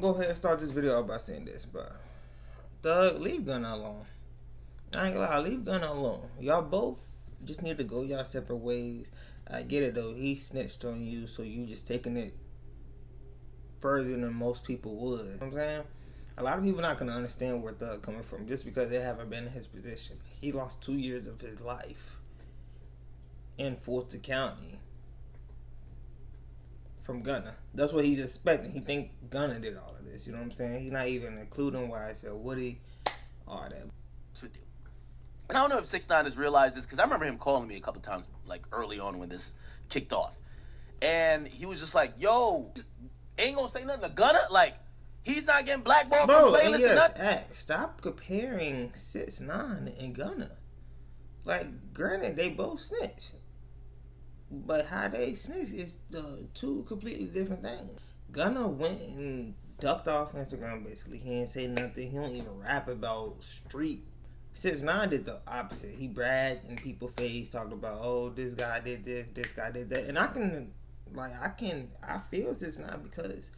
Go ahead and start this video out by saying this, but Thug, leave Gunna alone. I ain't gonna lie, leave Gunna alone. Y'all both just need to go y'all separate ways. I get it though, he snitched on you, so you just taking it further than most people would. You know what I'm saying? A lot of people not gonna understand where Thug coming from just because they haven't been in his position. He lost 2 years of his life in Fulton County from Gunna. That's what he's expecting. He think Gunna did all of this. You know what I'm saying? He's not even including why I said Woody, all that. With you. And I don't know if 6ix9ine has realized this, because I remember him calling me a couple times, like early on when this kicked off, and he was just like, "Yo, ain't gonna say nothing to Gunna. Like, he's not getting blackballed from playlists and nothing." Stop comparing 6ix9ine and Gunna. Like, granted, they both snitch, but how they snitch is two completely different things. Gunna went and ducked off Instagram, basically. He didn't say nothing. He don't even rap about street. 6ix9ine did the opposite. He bragged in people's face, talked about, oh, this guy did this guy did that. And I feel 6ix9ine because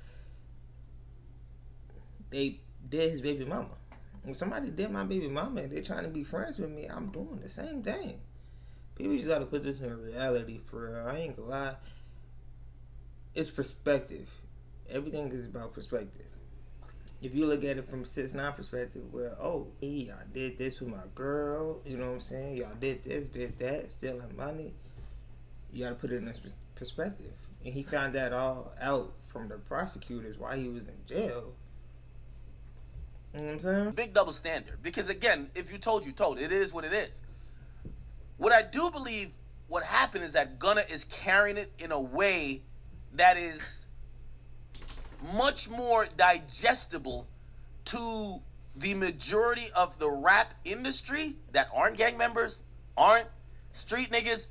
they did his baby mama. If somebody did my baby mama and they're trying to be friends with me, I'm doing the same thing. People just gotta put this in reality for real. I ain't gonna lie. It's perspective. Everything is about perspective. If you look at it from 6ix9ine perspective, where, oh, y'all did this with my girl, you know what I'm saying? Y'all did this, did that, stealing money. You gotta put it in this perspective. And he found that all out from the prosecutors while he was in jail. You know what I'm saying? Big double standard. Because again, if you told, you told. It is what it is. What I do believe what happened is that Gunna is carrying it in a way that is much more digestible to the majority of the rap industry that aren't gang members, aren't street niggas.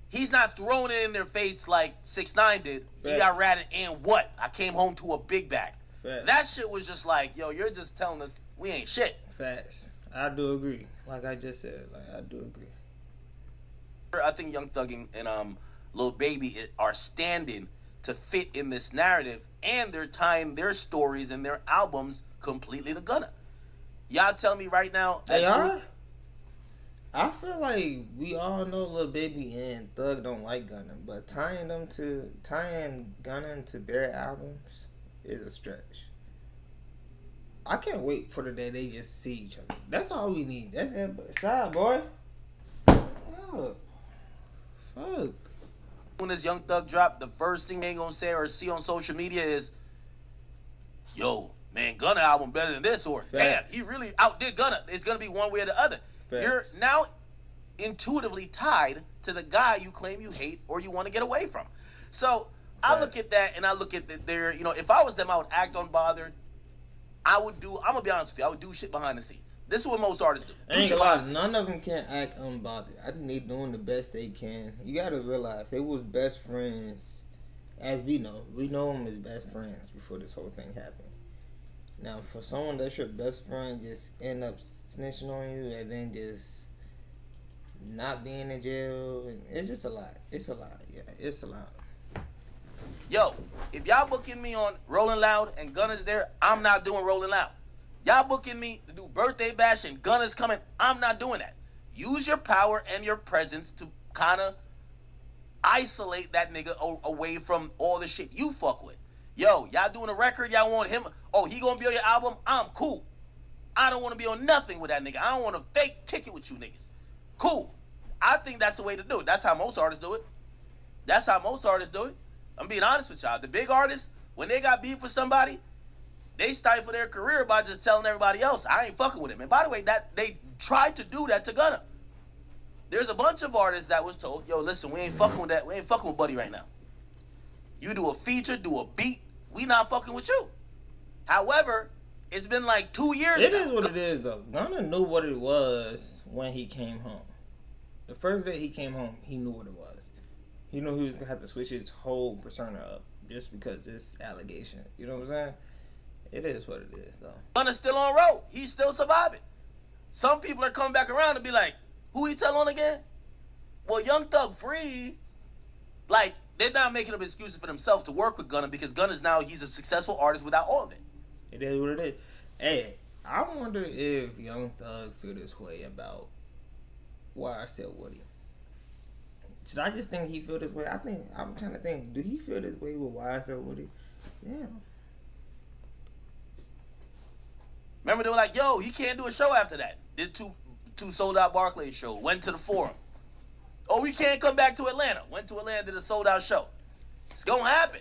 He's not throwing it in their face like 6ix9ine did. Facts. He got ratted and what? I came home to a big bag. Facts. That shit was just like, yo, you're just telling us we ain't shit. Facts. I do agree. Like I just said, I do agree. I think Young Thug and Lil Baby are standing to fit in this narrative, and they're tying their stories and their albums completely to Gunna. Y'all tell me right now. They are? I feel like we all know Lil Baby and Thug don't like Gunna, but tying Gunna into their albums is a stretch. I can't wait for the day they just see each other. That's all we need. That's it. Stop, boy. Oh. Fuck. When this Young Thug drop, the first thing they ain't gonna say or see on social media is, yo, man, Gunna album better than this, or damn, he really outdid Gunna. It's gonna be one way or the other. Facts. You're now intuitively tied to the guy you claim you hate or you want to get away from. So I look at that and I look at their, if I was them, I would act unbothered. I'm gonna be honest with you, I would do shit behind the scenes. This is what most artists do. Ain't gonna lie, none of them can act unbothered. I think they doing the best they can. You gotta realize they was best friends, as we know. We know them as best friends before this whole thing happened. Now, for someone that's your best friend, just end up snitching on you and then just not being in jail, it's just a lot. It's a lot. Yeah, it's a lot. Yo, if y'all booking me on Rolling Loud and Gunna's there, I'm not doing Rolling Loud. Y'all booking me to do Birthday Bash and Gunna's coming, I'm not doing that. Use your power and your presence to kind of isolate that nigga away from all the shit you fuck with. Yo, y'all doing a record, y'all want him, oh, he gonna be on your album? I'm cool. I don't want to be on nothing with that nigga. I don't want to fake kick it with you niggas. Cool. I think that's the way to do it. That's how most artists do it. That's how most artists do it. I'm being honest with y'all. The big artists, when they got beef with somebody, they stifle their career by just telling everybody else, I ain't fucking with him. And by the way, that they tried to do that to Gunna. There's a bunch of artists that was told, yo, listen, we ain't fucking with that. We ain't fucking with Buddy right now. You do a feature, do a beat, we not fucking with you. However, it's been like 2 years It is what it is, though. Gunna knew what it was when he came home. The first day he came home, he knew what it was. He knew he was going to have to switch his whole persona up just because this allegation. You know what I'm saying? It is what it is, though. Gunna's still on road. He's still surviving. Some people are coming back around and be like, who he tell on again? Well, Young Thug free. Like, they're not making up excuses for themselves to work with Gunna because Gunna's now, he's a successful artist without all of it. It is what it is. Hey, I wonder if Young Thug feel this way about why I said Woody. Should I just think he feel this way? I'm trying to think. Do he feel this way with why I said Woody? Yeah. Remember they were like, yo, he can't do a show after that. Did two sold out Barclays show. Went to the Forum. Oh, we can't come back to Atlanta. Went to Atlanta, did a sold out show. It's gonna happen.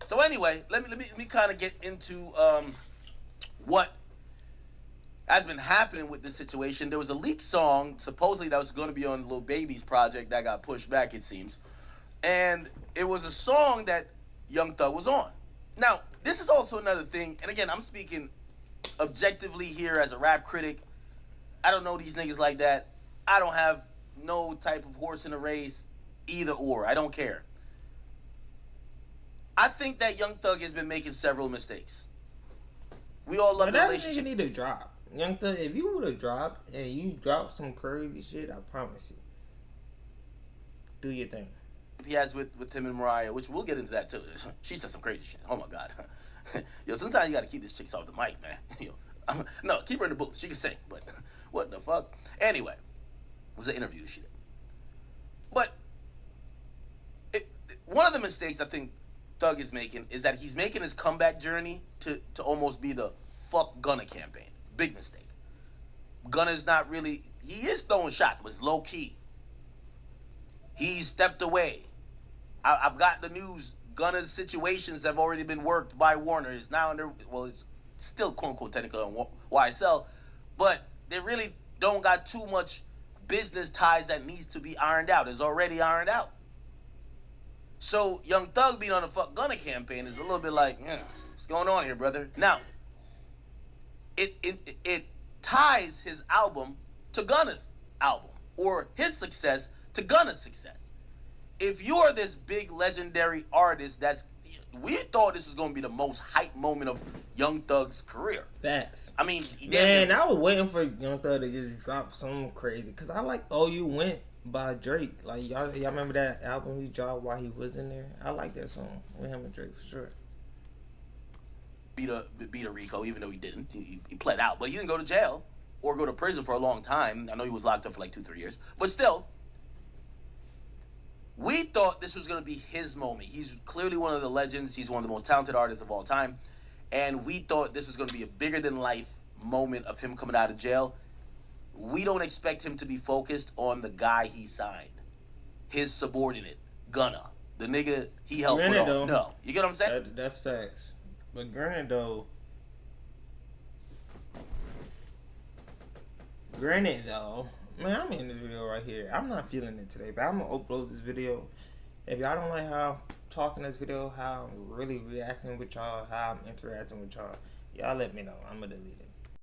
So anyway, let me kind of get into what has been happening with this situation. There was a leaked song supposedly that was going to be on Lil Baby's project that got pushed back, it seems, and it was a song that Young Thug was on. Now, this is also another thing, and again, I'm speaking objectively here as a rap critic. I don't know these niggas like that. I don't have no type of horse in the race, either or. I don't care. I think that Young Thug has been making several mistakes. We all love the relationship. That nigga need to drop. Young Thug, if you would have dropped and you dropped some crazy shit, I promise you. Do your thing. He has with him and Mariah, which we'll get into that too. She said some crazy shit. Oh my God. Yo, sometimes you gotta keep this chick off the mic, man. Yo, no, keep her in the booth. She can sing, but what the fuck? Anyway, it was an interview she did. But one of the mistakes I think Thug is making is that he's making his comeback journey to almost be the fuck Gunna campaign. Big mistake. Gunna's not really, he is throwing shots, but it's low key. He's stepped away. I've got the news. Gunna's situations have already been worked by Warner. It's now under, well, it's still quote unquote technical on YSL, but they really don't got too much business ties that needs to be ironed out. It's already ironed out. So Young Thug being on the fuck Gunna campaign is a little bit like, what's going on here, brother? Now, it ties his album to Gunna's album, or his success to Gunna's success. If you're this big legendary artist, we thought this was gonna be the most hype moment of Young Thug's career. Fast. I mean, man, I was waiting for Young Thug to just drop something crazy, cause I like "Oh You Went" by Drake. Like y'all remember that album he dropped while he was in there? I like that song with him and Drake for sure. Beat a Rico, even though he didn't. He pled out, but he didn't go to jail or go to prison for a long time. I know he was locked up for like 2-3 years, but still, we thought this was going to be his moment. He's clearly one of the legends. He's one of the most talented artists of all time, and we thought this was going to be a bigger than life moment of him coming out of jail. We don't expect him to be focused on the guy he signed, his subordinate, Gunna, the nigga he helped put on. No, you get what I'm saying? That's facts. But granted though, man, I'm in this video right here. I'm not feeling it today, but I'm gonna upload this video. If y'all don't like how I'm talking this video, how I'm really reacting with y'all, how I'm interacting with y'all let me know. I'm gonna delete it.